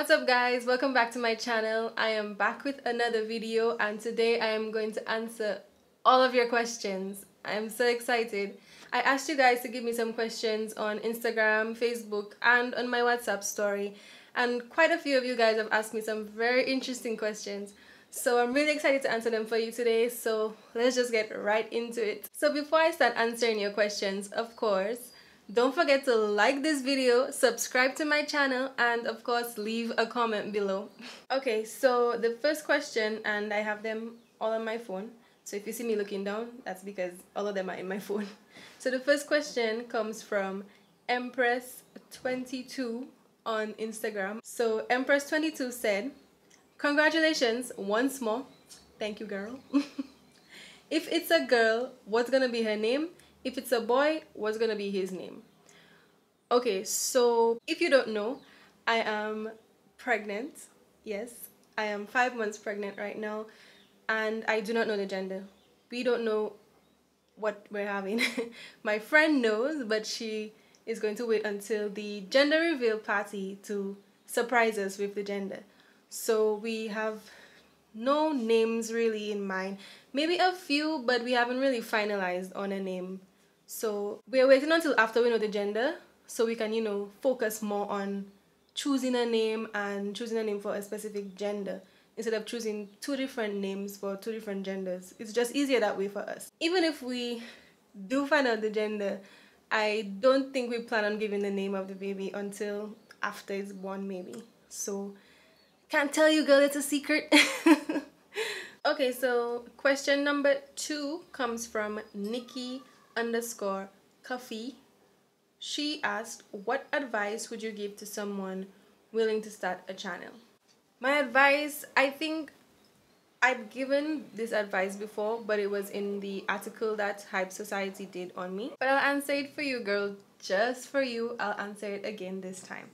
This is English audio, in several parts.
What's up guys, welcome back to my channel. I am back with another video and today I am going to answer all of your questions. I am so excited. I asked you guys to give me some questions on Instagram, Facebook and on my WhatsApp story, and quite a few of you guys have asked me some very interesting questions. So I'm really excited to answer them for you today, so let's just get right into it. So before I start answering your questions, of course, don't forget to like this video, subscribe to my channel, and of course leave a comment below. Okay, so the first question, and I have them all on my phone, so if you see me looking down, that's because all of them are in my phone. So the first question comes from Empress22 on Instagram. So Empress22 said, "Congratulations once more." Thank you, girl. If it's a girl, what's gonna be her name? If it's a boy, what's gonna be his name? Okay, so if you don't know, I am pregnant. Yes, I am 5 months pregnant right now, and I do not know the gender. We don't know what we're having. My friend knows, but she is going to wait until the gender reveal party to surprise us with the gender. So we have no names really in mind. Maybe a few, but we haven't really finalized on a name. So we're waiting until after we know the gender so we can, focus more on choosing a name and choosing a name for a specific gender instead of choosing two different names for two different genders. It's just easier that way for us. Even if we do find out the gender, I don't think we plan on giving the name of the baby until after it's born, maybe. So can't tell you, girl, it's a secret. Okay, so question number 2 comes from Nikki_Coffee. She asked, what advice would you give to someone willing to start a channel? My advice, I think I've given this advice before, but it was in the article that Hype Society did on me. But I'll answer it for you, girl. Just for you, I'll answer it again this time.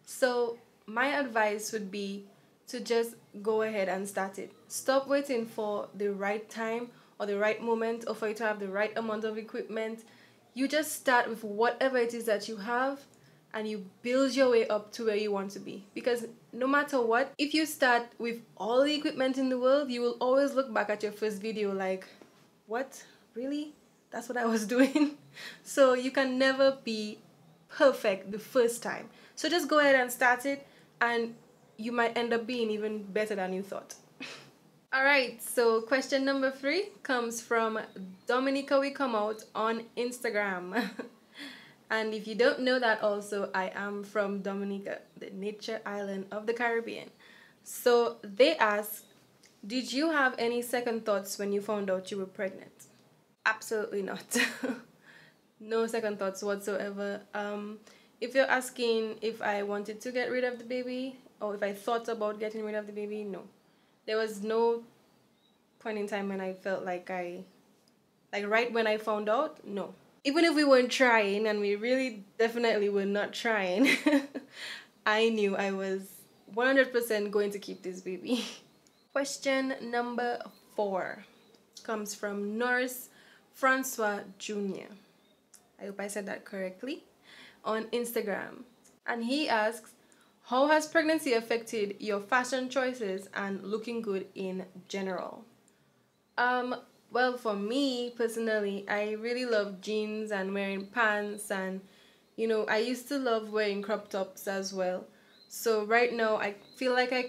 So my advice would be to just go ahead and start it. Stop waiting for the right time or the right moment or for you to have the right amount of equipment. You just start with whatever it is that you have and you build your way up to where you want to be. Because no matter what, if you start with all the equipment in the world, you will always look back at your first video like, what? Really? That's what I was doing? So you can never be perfect the first time. So just go ahead and start it, and you might end up being even better than you thought. Alright, so question number 3 comes from Dominica We Come Out on Instagram. And if you don't know that also, I am from Dominica, the nature island of the Caribbean. So they asked, did you have any second thoughts when you found out you were pregnant? Absolutely not. No second thoughts whatsoever. If you're asking if I wanted to get rid of the baby or if I thought about getting rid of the baby, no. There was no point in time when I felt like right when I found out, no. Even if we weren't trying, and we really definitely were not trying, I knew I was 100% going to keep this baby. Question number 4 comes from Norris Francois Jr. I hope I said that correctly, on Instagram. And he asks, how has pregnancy affected your fashion choices and looking good in general? Well, for me personally, I really love jeans and wearing pants, and I used to love wearing crop tops as well. So right now I feel like I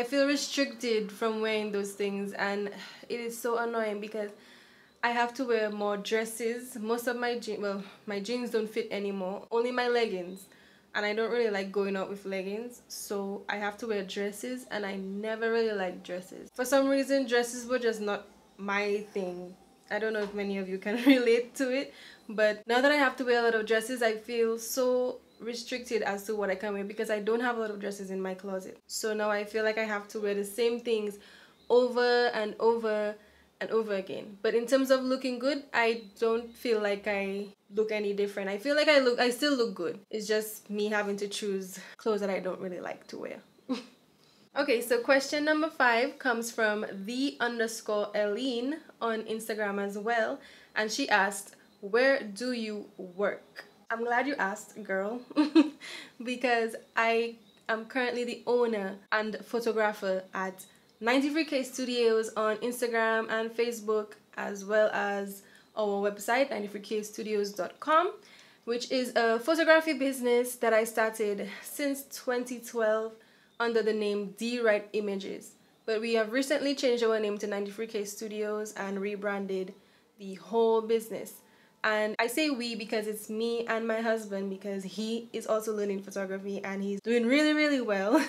feel restricted from wearing those things, and it is so annoying because I have to wear more dresses. Most of my jeans don't fit anymore, only my leggings. And I don't really like going out with leggings, so I have to wear dresses, and I never really liked dresses. For some reason, dresses were just not my thing. I don't know if many of you can relate to it, but now that I have to wear a lot of dresses, I feel so restricted as to what I can wear because I don't have a lot of dresses in my closet. So now I feel like I have to wear the same things over and over and over again. But in terms of looking good, I don't feel like I look any different. I feel like I still look good. It's just me having to choose clothes that I don't really like to wear. Okay, so question number 5 comes from the_Eileen on Instagram as well, and she asked, where do you work? I'm glad you asked, girl, because I I'm currently the owner and photographer at 93K Studios on Instagram and Facebook, as well as our website 93kstudios.com, which is a photography business that I started since 2012 under the name D Right Images. But we have recently changed our name to 93K Studios and rebranded the whole business. And I say we because it's me and my husband, because he is also learning photography and he's doing really, really well.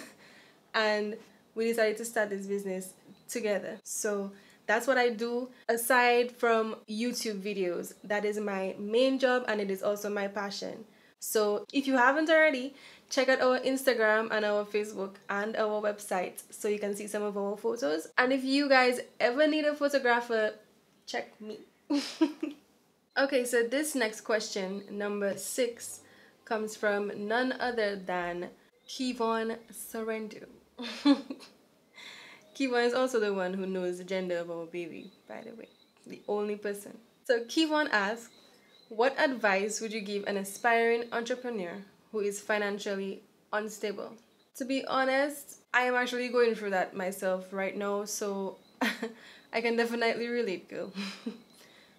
And we decided to start this business together. So that's what I do aside from YouTube videos. That is my main job and it is also my passion. So if you haven't already, check out our Instagram and our Facebook and our website so you can see some of our photos. And if you guys ever need a photographer, check me. Okay, so this next question, number 6, comes from none other than Kevon Sorrento. Kevon is also the one who knows the gender of our baby, by the way. The only person. So Kevon asks, what advice would you give an aspiring entrepreneur who is financially unstable? To be honest, I am actually going through that myself right now, so I can definitely relate, girl.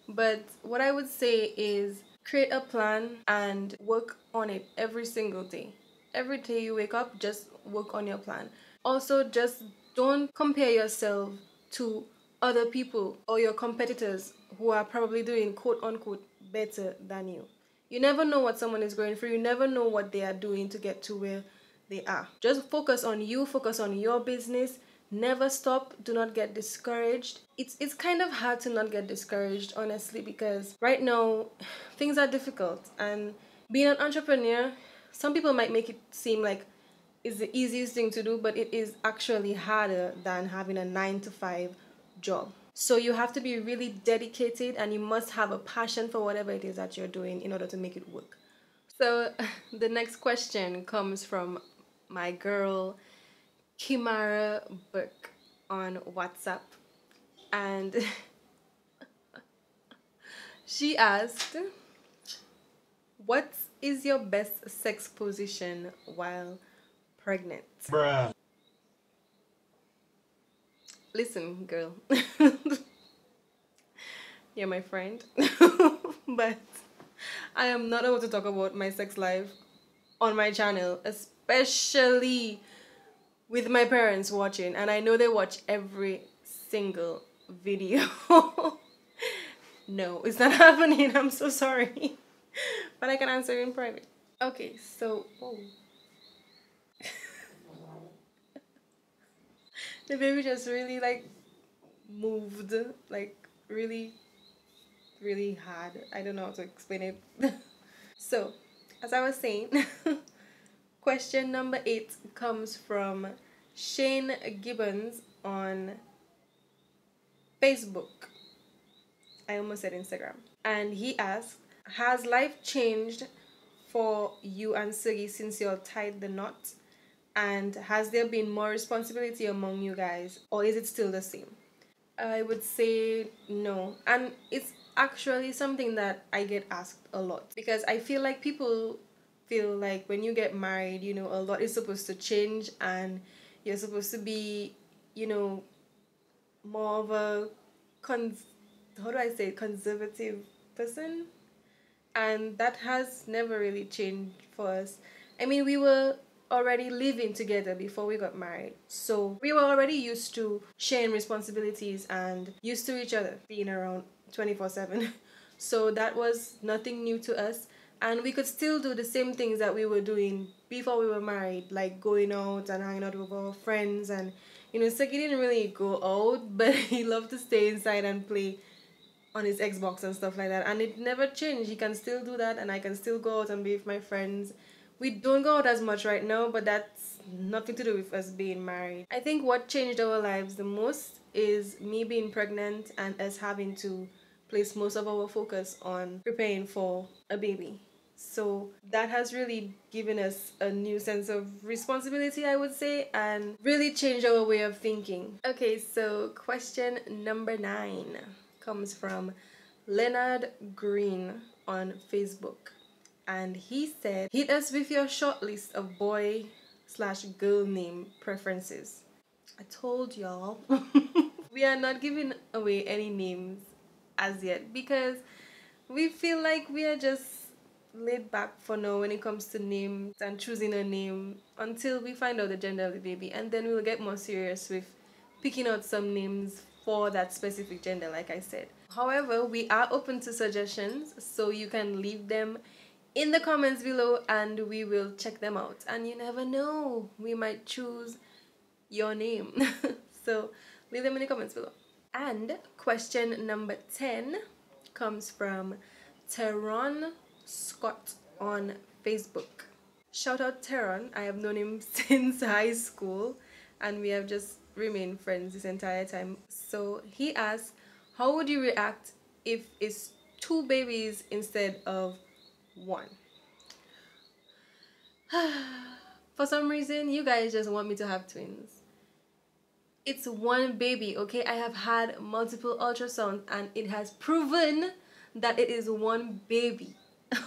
But what I would say is create a plan and work on it every single day. Every day you wake up, just work on your plan. Also, just don't compare yourself to other people or your competitors who are probably doing quote unquote better than you. You never know what someone is going through. You never know what they are doing to get to where they are. Just focus on you, focus on your business. Never stop. Do not get discouraged. It's kind of hard to not get discouraged, honestly, because right now things are difficult and being an entrepreneur, some people might make it seem like it's the easiest thing to do, but it is actually harder than having a 9 to 5 job. So you have to be really dedicated and you must have a passion for whatever it is that you're doing in order to make it work. So the next question comes from my girl Kimara Burke on WhatsApp, and she asked, what is your best sex position while pregnant? Bruh. Listen, girl. You're my friend. But I am not able to talk about my sex life on my channel, especially with my parents watching, and I know they watch every single video. No, it's not happening. I'm so sorry. But I can answer in private. Okay, so the baby just really like moved, like really, really hard. I don't know how to explain it. So, as I was saying, question number 8 comes from Shane Gibbons on Facebook. I almost said Instagram. And he asked, has life changed for you and Sugi since you all tied the knot? And has there been more responsibility among you guys, or is it still the same? I would say no. And it's actually something that I get asked a lot, because I feel like people feel like when you get married, you know, a lot is supposed to change and you're supposed to be, you know, more of a how do I say, conservative person. And that has never really changed for us. I mean, we were already living together before we got married, so we were already used to sharing responsibilities and used to each other being around 24/7. So that was nothing new to us, and we could still do the same things that we were doing before we were married, like going out and hanging out with our friends. And you know, Seki didn't really go out, but he loved to stay inside and play on his Xbox and stuff like that, and it never changed. He can still do that and I can still go out and be with my friends. We don't go out as much right now, but that's nothing to do with us being married. I think what changed our lives the most is me being pregnant and us having to place most of our focus on preparing for a baby. So that has really given us a new sense of responsibility, I would say, and really changed our way of thinking. Okay, so question number 9 comes from Leonard Green on Facebook. And he said, hit us with your short list of boy slash girl name preferences. I told y'all. We are not giving away any names as yet because we feel like we are just laid back for now when it comes to names and choosing a name until we find out the gender of the baby, and then we'll get more serious with picking out some names for that specific gender, like I said. However, we are open to suggestions, so you can leave them in the comments below and we will check them out. And you never know, we might choose your name. So leave them in the comments below. And question number 10 comes from Teron Scott on Facebook. Shout out Teron. I have known him since high school and we have just remained friends this entire time. So he asked, how would you react if it's two babies instead of one? For some reason, you guys just want me to have twins. It's one baby, okay? I have had multiple ultrasounds and it has proven that it is one baby.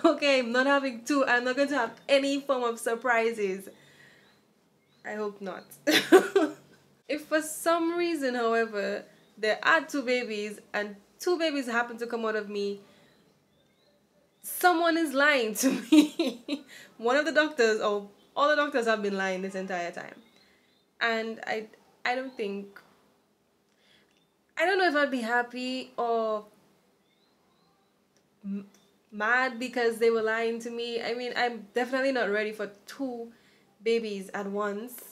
Okay, I'm not having two. I'm not going to have any form of surprises. I hope not. If for some reason, however, there are two babies and two babies happen to come out of me, someone is lying to me. One of the doctors, or all the doctors have been lying this entire time. And I don't think, I don't know if I'd be happy or mad because they were lying to me. I mean, I'm definitely not ready for two babies at once,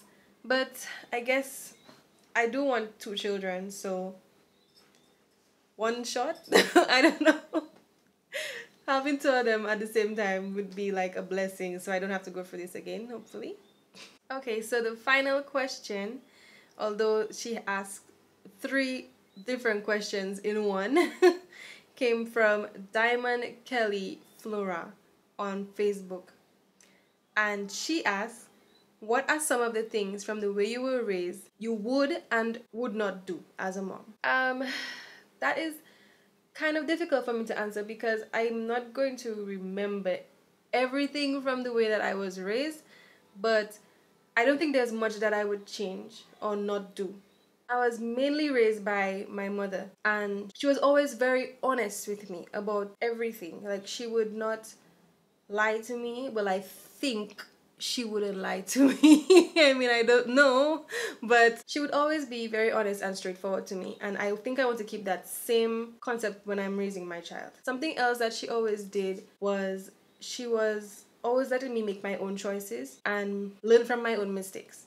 but I guess I do want two children, so one shot. I don't know. Having two of them at the same time would be like a blessing, so I don't have to go through this again, hopefully. Okay, so the final question, although she asked 3 different questions in one, came from Diamond Kelly Flora on Facebook. And she asked, what are some of the things from the way you were raised you would and would not do as a mom? That is kind of difficult for me to answer because I'm not going to remember everything from the way that I was raised, but I don't think there's much that I would change or not do. I was mainly raised by my mother and she was always very honest with me about everything. Like, she would not lie to me. Well, I think she wouldn't lie to me. I mean, I don't know, but she would always be very honest and straightforward to me, and I think I want to keep that same concept when I'm raising my child. Something else that she always did was she was always letting me make my own choices and learn from my own mistakes.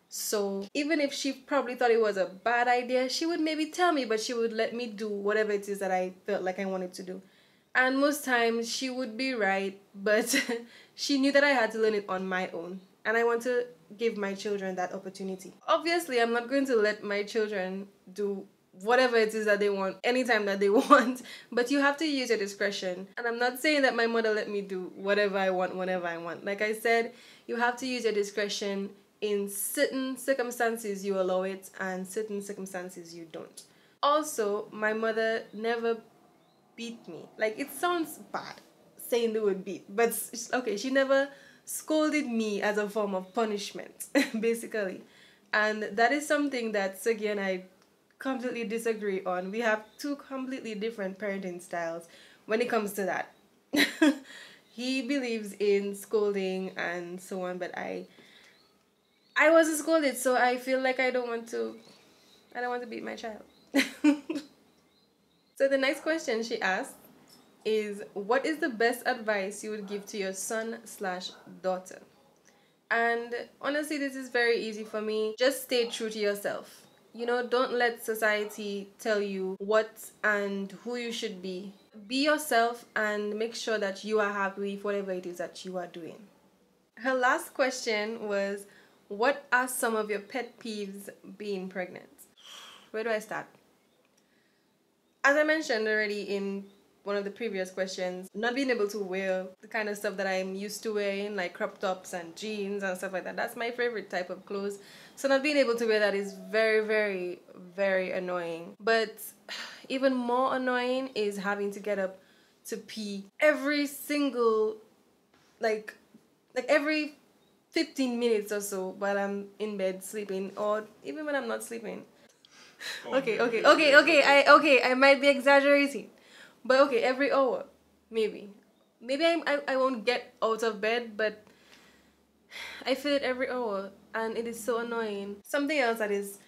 So even if she probably thought it was a bad idea, she would maybe tell me, but she would let me do whatever it is that I felt like I wanted to do. And most times she would be right, but she knew that I had to learn it on my own. And I want to give my children that opportunity. Obviously, I'm not going to let my children do whatever it is that they want anytime that they want, but you have to use your discretion. And I'm not saying that my mother let me do whatever I want whenever I want. Like I said, you have to use your discretion. In certain circumstances you allow it and certain circumstances you don't. Also, my mother never beat me. Like, it sounds bad saying the word beat, but okay, she never scolded me as a form of punishment, basically. And that is something that Sagi and I completely disagree on. We have 2 completely different parenting styles when it comes to that. He believes in scolding and so on, but I wasn't scolded, so I feel like I don't want to beat my child. So the next question she asked is, what is the best advice you would give to your son/daughter? And honestly, this is very easy for me. Just stay true to yourself. You know, don't let society tell you what and who you should be. Be yourself and make sure that you are happy with whatever it is that you are doing. Her last question was, what are some of your pet peeves being pregnant? Where do I start? As I mentioned already in one of the previous questions, not being able to wear the kind of stuff that I'm used to wearing, like crop tops and jeans and stuff like that. That's my favorite type of clothes. So not being able to wear that is very, very, very annoying. But even more annoying is having to get up to pee every single, like every 15 minutes or so while I'm in bed sleeping, or even when I'm not sleeping. Okay, I might be exaggerating, but okay, every hour, maybe. Maybe I won't get out of bed, but I feel it every hour, and it is so annoying. Something else that is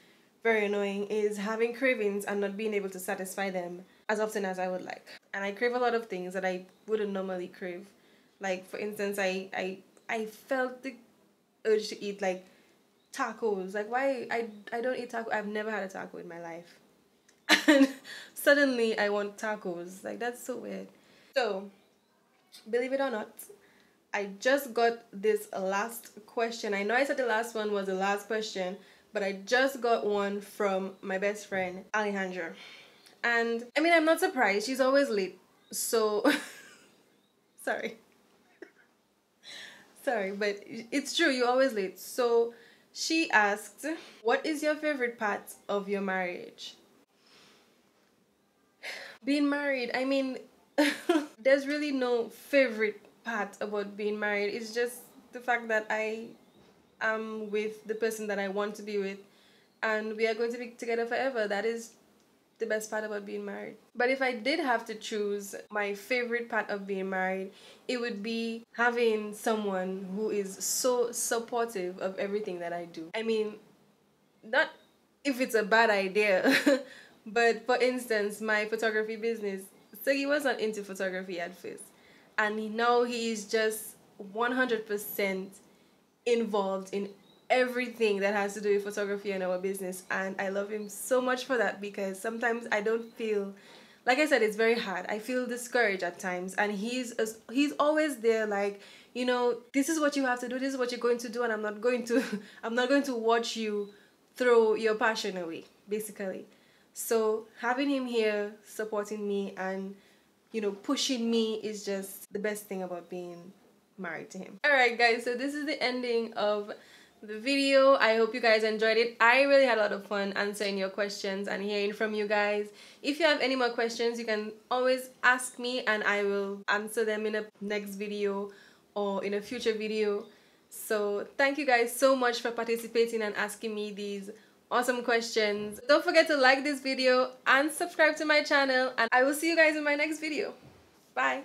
very annoying is having cravings and not being able to satisfy them as often as I would like. And I crave a lot of things that I wouldn't normally crave. Like for instance, I felt the urge to eat like tacos. Like why I don't eat taco. I've never had a taco in my life. And suddenly I want tacos. Like that's so weird. So, believe it or not, I just got this last question. I know I said the last one was the last question, but I just got one from my best friend, Alejandra. And I mean, I'm not surprised. She's always late. So, sorry. Sorry, but it's true. You're always late. So, she asked, what is your favorite part of your marriage? Being married, I mean, there's really no favorite part about being married. It's just the fact that I am with the person that I want to be with, and we are going to be together forever. That is the best part about being married. But if I did have to choose my favorite part of being married, it would be having someone who is so supportive of everything that I do. I mean, not if it's a bad idea, but for instance, my photography business. So he was not into photography at first, and now he is just 100% involved in everything that has to do with photography and our business, and I love him so much for that, because sometimes I don't feel, like I said, it's very hard. I feel discouraged at times, and he's always there, like, this is what you have to do, this is what you're going to do, and I'm not going to I'm not going to watch you throw your passion away, basically. So having him here supporting me and pushing me is just the best thing about being married to him. Alright guys, so this is the ending of the video. I hope you guys enjoyed it. I really had a lot of fun answering your questions and hearing from you guys. If you have any more questions, you can always ask me and I will answer them in a next video or in a future video. So thank you guys so much for participating and asking me these awesome questions. Don't forget to like this video and subscribe to my channel, and I will see you guys in my next video. Bye.